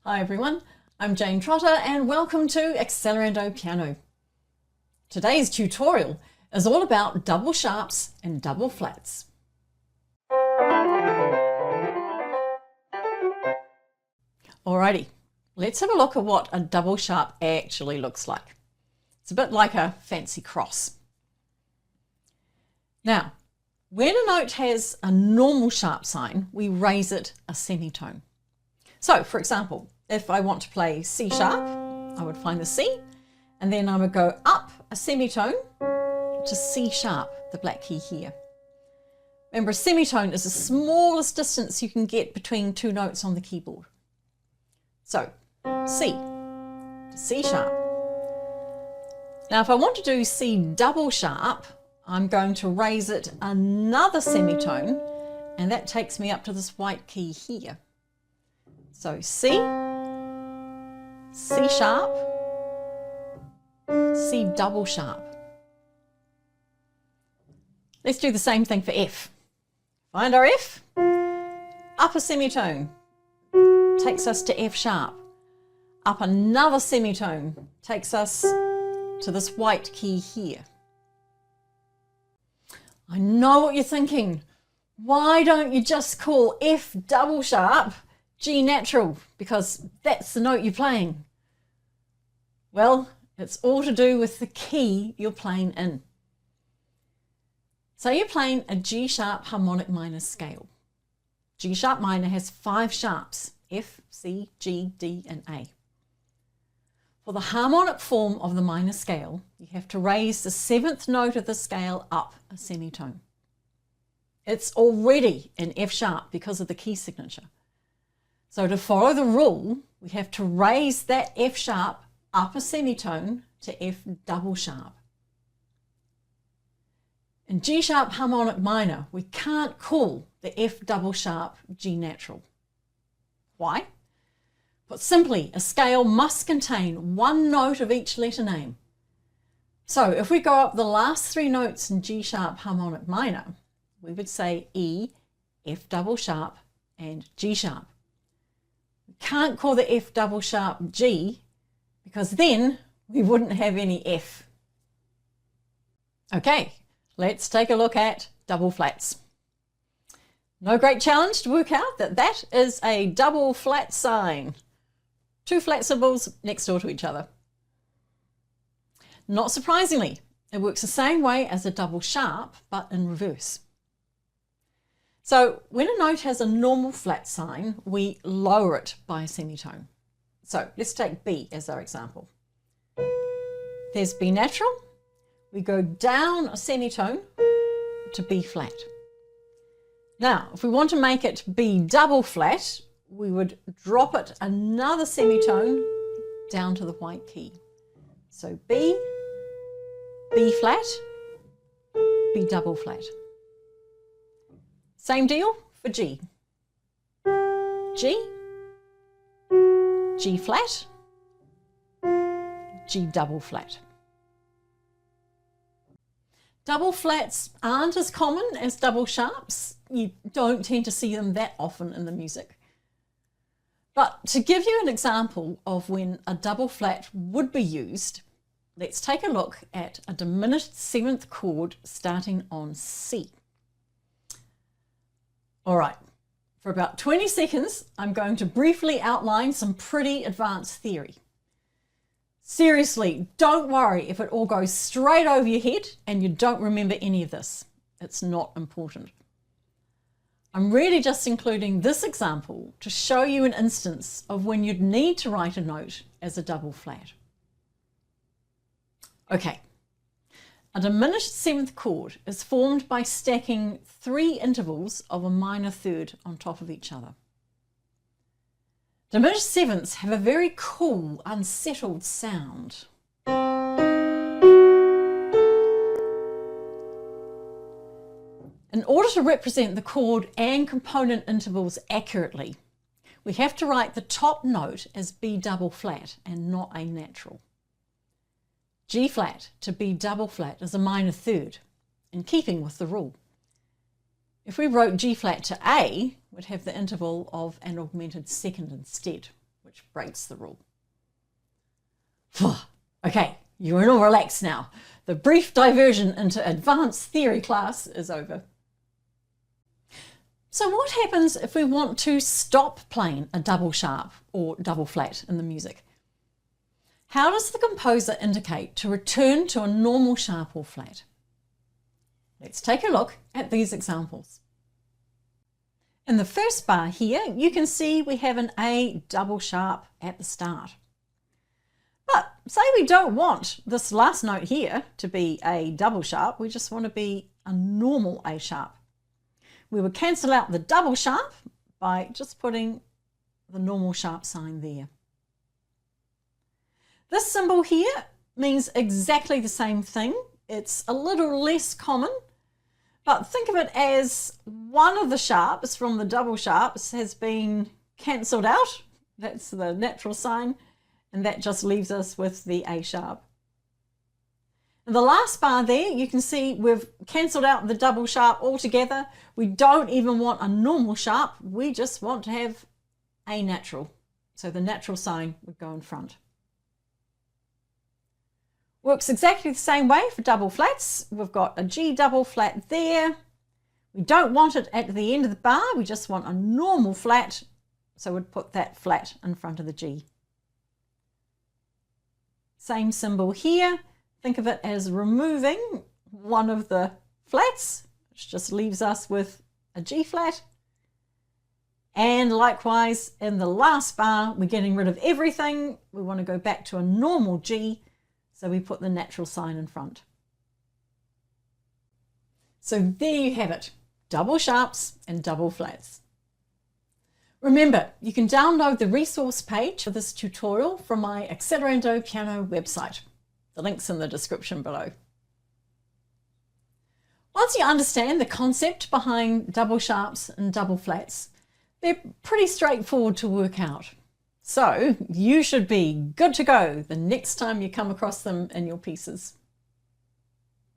Hi everyone, I'm Jane Trotter and welcome to Accelerando Piano. Today's tutorial is all about double sharps and double flats. Alrighty, let's have a look at what a double sharp actually looks like. It's a bit like a fancy cross. Now, when a note has a normal sharp sign, we raise it a semitone. So, for example, if I want to play C sharp, I would find the C, and then I would go up a semitone to C sharp, the black key here. Remember, a semitone is the smallest distance you can get between two notes on the keyboard. So, C to C sharp. Now, if I want to do C double sharp, I'm going to raise it another semitone, and that takes me up to this white key here. So C, C sharp, C double sharp. Let's do the same thing for F. Find our F, upper semitone takes us to F sharp. Up another semitone takes us to this white key here. I know what you're thinking. Why don't you just call F double sharp G natural, because that's the note you're playing? Well, it's all to do with the key you're playing in. So you're playing a G sharp harmonic minor scale. G sharp minor has 5 sharps, F, C, G, D, and A. For the harmonic form of the minor scale, you have to raise the 7th note of the scale up a semitone. It's already in F sharp because of the key signature. So to follow the rule, we have to raise that F sharp up a semitone to F double sharp. In G sharp harmonic minor, we can't call the F double sharp G natural. Why? Put simply, a scale must contain one note of each letter name. So if we go up the last 3 notes in G sharp harmonic minor, we would say E, F double sharp, and G sharp. We can't call the F double sharp G because then we wouldn't have any F. Okay, let's take a look at double flats. No great challenge to work out that that is a double flat sign. 2 flat symbols next door to each other. Not surprisingly, it works the same way as a double sharp, but in reverse. So when a note has a normal flat sign, we lower it by a semitone. So let's take B as our example. There's B natural. We go down a semitone to B flat. Now, if we want to make it B double flat, we would drop it another semitone down to the white key. So B, B flat, B double flat. Same deal for G. G, G flat, G double flat. Double flats aren't as common as double sharps. You don't tend to see them that often in the music. But to give you an example of when a double flat would be used, let's take a look at a diminished 7th chord starting on C. All right, for about 20 seconds, I'm going to briefly outline some pretty advanced theory. Seriously, don't worry if it all goes straight over your head and you don't remember any of this. It's not important. I'm really just including this example to show you an instance of when you'd need to write a note as a double flat. Okay, a diminished 7th chord is formed by stacking 3 intervals of a minor third on top of each other. Diminished 7ths have a very cool, unsettled sound. In order to represent the chord and component intervals accurately, we have to write the top note as B double flat and not A natural. G flat to B double flat is a minor third, in keeping with the rule. If we wrote G flat to A, we'd have the interval of an augmented second instead, which which breaks the rule. Okay, you're all relaxed now. The brief diversion into advanced theory class is over. So what happens if we want to stop playing a double sharp or double flat in the music? How does the composer indicate to return to a normal sharp or flat? Let's take a look at these examples. In the first bar here, you can see we have an A double sharp at the start. But say we don't want this last note here to be a double sharp, we just want to be a normal A sharp. We would cancel out the double sharp by just putting the normal sharp sign there. This symbol here means exactly the same thing. It's a little less common, but think of it as one of the sharps from the double sharps has been cancelled out. That's the natural sign, and that just leaves us with the A sharp. In the last bar there, you can see we've cancelled out the double sharp altogether. We don't even want a normal sharp. We just want to have A natural. So the natural sign would go in front. Works exactly the same way for double flats. We've got a G double flat there. We don't want it at the end of the bar. We just want a normal flat. So we'd put that flat in front of the G. Same symbol here. Think of it as removing one of the flats, which just leaves us with a G flat. And likewise, in the last bar, we're getting rid of everything. We want to go back to a normal G, so we put the natural sign in front. So there you have it, double sharps and double flats. Remember, you can download the resource page for this tutorial from my Accelerando Piano website. The link's in the description below. Once you understand the concept behind double sharps and double flats, they're pretty straightforward to work out. So you should be good to go the next time you come across them in your pieces.